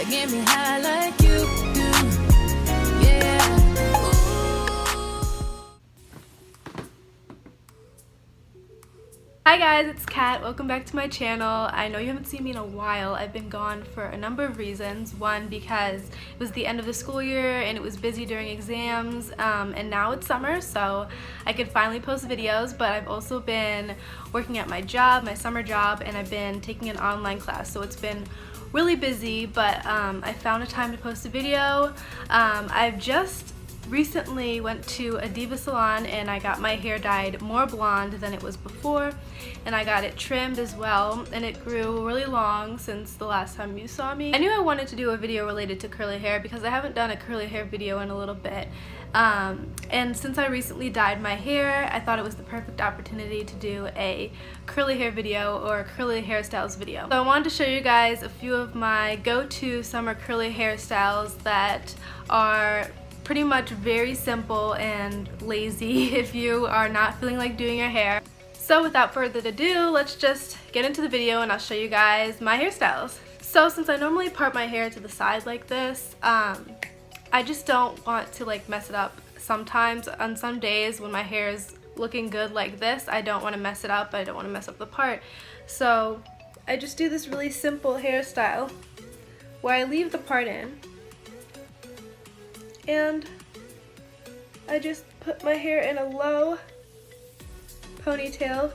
get me high like you do. Yeah. Hi guys, it's Kat. Welcome back to my channel. I know you haven't seen me in a while. I've been gone for a number of reasons. One, because it was the end of the school year and it was busy during exams, and now it's summer, so I could finally post videos, but I've also been working at my job, my summer job, and I've been taking an online class, so it's been really busy, but I found a time to post a video. I've just recently went to a diva salon and I got my hair dyed more blonde than it was before, and I got it trimmed as well, and it grew really long since the last time you saw me. I knew I wanted to do a video related to curly hair because I haven't done a curly hair video in a little bit, and since I recently dyed my hair, I thought it was the perfect opportunity to do a curly hair video or a curly hairstyles video. So I wanted to show you guys a few of my go-to summer curly hairstyles that are pretty much very simple and lazy if you are not feeling like doing your hair. So without further ado, let's just get into the video and I'll show you guys my hairstyles. So since I normally part my hair to the side like this, I just don't want to like mess it up. Sometimes on some days when my hair is looking good like this, I don't want to mess it up. I don't want to mess up the part. So I just do this really simple hairstyle where I leave the part in and I just put my hair in a low ponytail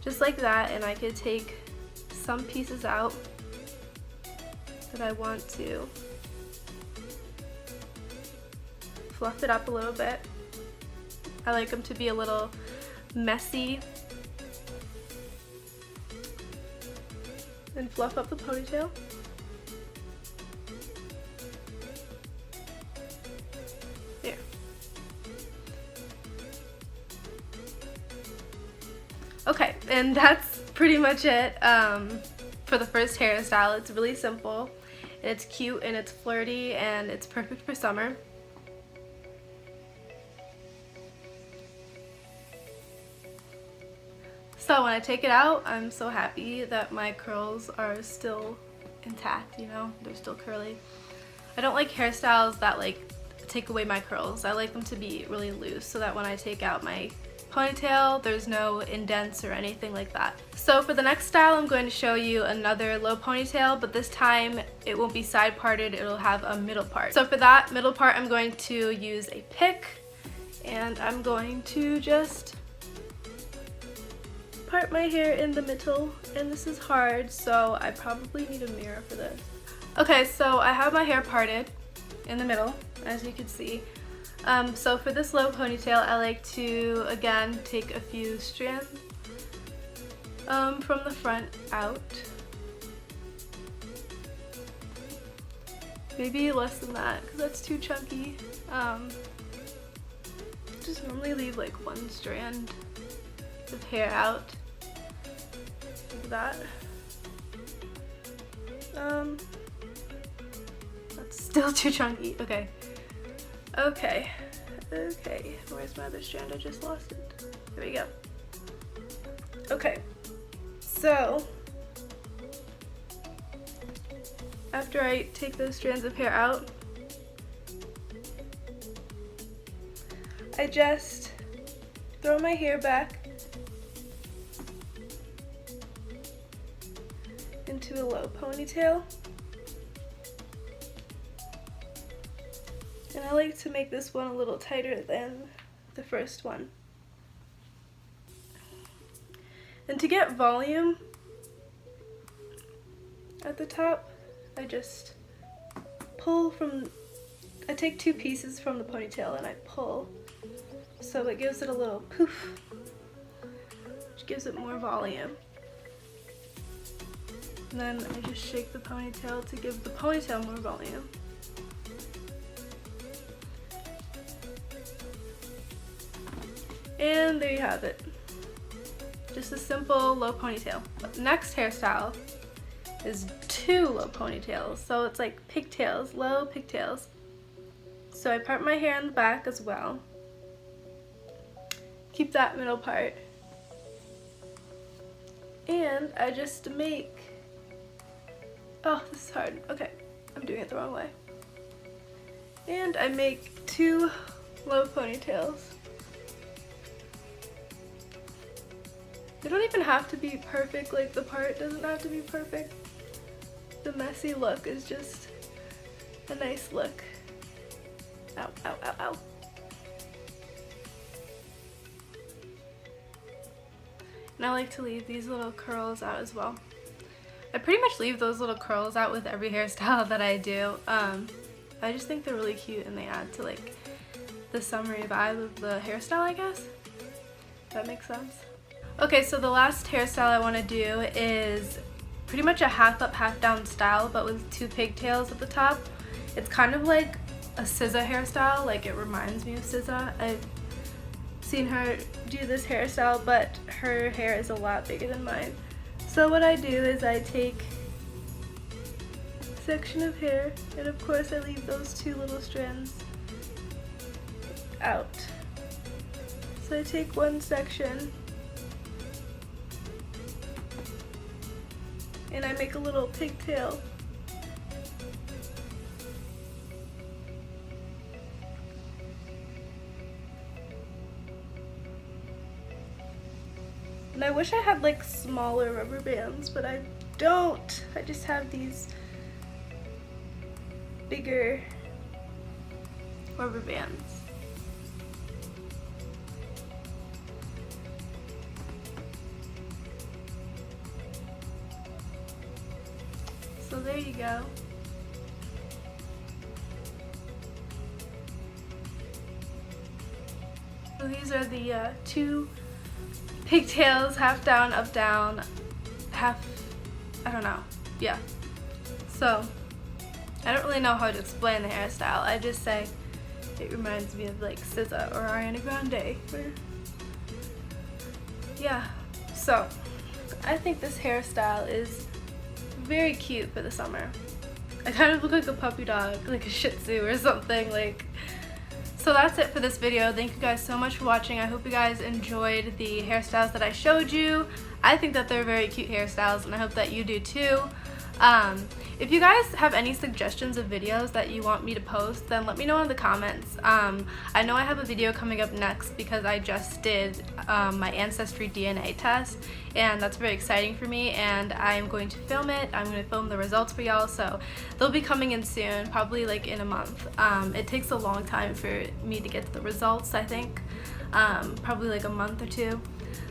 just like that, and I could take some pieces out that I want to fluff it up a little bit. I like them to be a little messy and fluff up the ponytail. Okay, and that's pretty much it for the first hairstyle. It's really simple, and it's cute, and it's flirty, and it's perfect for summer. So when I take it out, I'm so happy that my curls are still intact, you know, they're still curly. I don't like hairstyles that like take away my curls. I like them to be really loose so that when I take out my ponytail, there's no indents or anything like that. So for the next style, I'm going to show you another low ponytail, but this time it won't be side parted, it'll have a middle part. So for that middle part, I'm going to use a pick, and I'm going to just part my hair in the middle, and this is hard, so I probably need a mirror for this. Okay, so I have my hair parted in the middle, as you can see. So for this low ponytail, I like to, again, take a few strands from the front out. Maybe less than that, because that's too chunky. Just normally leave like one strand of hair out, like that. That's still too chunky. Okay. Okay, where's my other strand? I just lost it. There we go. Okay, so after I take those strands of hair out, I just throw my hair back into a low ponytail. And I like to make this one a little tighter than the first one. And to get volume at the top, I just pull from, I take two pieces from the ponytail and I pull. So it gives it a little poof, which gives it more volume. And then I just shake the ponytail to give the ponytail more volume. And there you have it. Just a simple low ponytail. Next hairstyle is two low ponytails. So it's like pigtails, low pigtails. So I part my hair in the back as well. Keep that middle part. And I just make Oh, this is hard. Okay, I'm doing it the wrong way. And I make 2 low ponytails. They don't even have to be perfect, like the part doesn't have to be perfect. The messy look is just a nice look. Ow, ow, ow, ow. And I like to leave these little curls out as well. I pretty much leave those little curls out with every hairstyle that I do. I just think they're really cute and they add to like the summery vibe of the hairstyle, I guess. If that makes sense. Okay, so the last hairstyle I want to do is pretty much a half up, half down style, but with 2 pigtails at the top. It's kind of like a SZA hairstyle, like it reminds me of SZA. I've seen her do this hairstyle, but her hair is a lot bigger than mine. So what I do is I take a section of hair, and of course I leave those 2 little strands out. So I take one section and I make a little pigtail. And I wish I had like smaller rubber bands, but I don't. I just have these bigger rubber bands. So there you go. So these are the 2 pigtails, half down, up down, half, I don't know, yeah. So, I don't really know how to explain the hairstyle. I just say it reminds me of like SZA or Ariana Grande. Yeah, so I think this hairstyle is very cute for the summer. I kind of look like a puppy dog, like a Shih Tzu or something, like. So that's it for this video. Thank you guys so much for watching. I hope you guys enjoyed the hairstyles that I showed you. I think that they're very cute hairstyles and I hope that you do too. If you guys have any suggestions of videos that you want me to post, then let me know in the comments. I know I have a video coming up next because I just did my ancestry DNA test, and that's very exciting for me, and I'm going to film it. I'm going to film the results for y'all, so they'll be coming in soon, probably like in a month. It takes a long time for me to get the results, I think. Probably like a month or 2.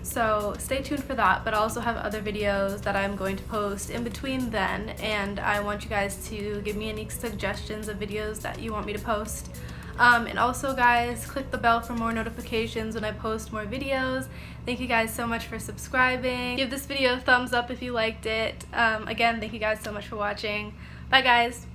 So stay tuned for that, but I also have other videos that I'm going to post in between then, and I want you guys to give me any suggestions of videos that you want me to post. And also guys, click the bell for more notifications when I post more videos. Thank you guys so much for subscribing. Give this video a thumbs up if you liked it. Again, thank you guys so much for watching. Bye guys!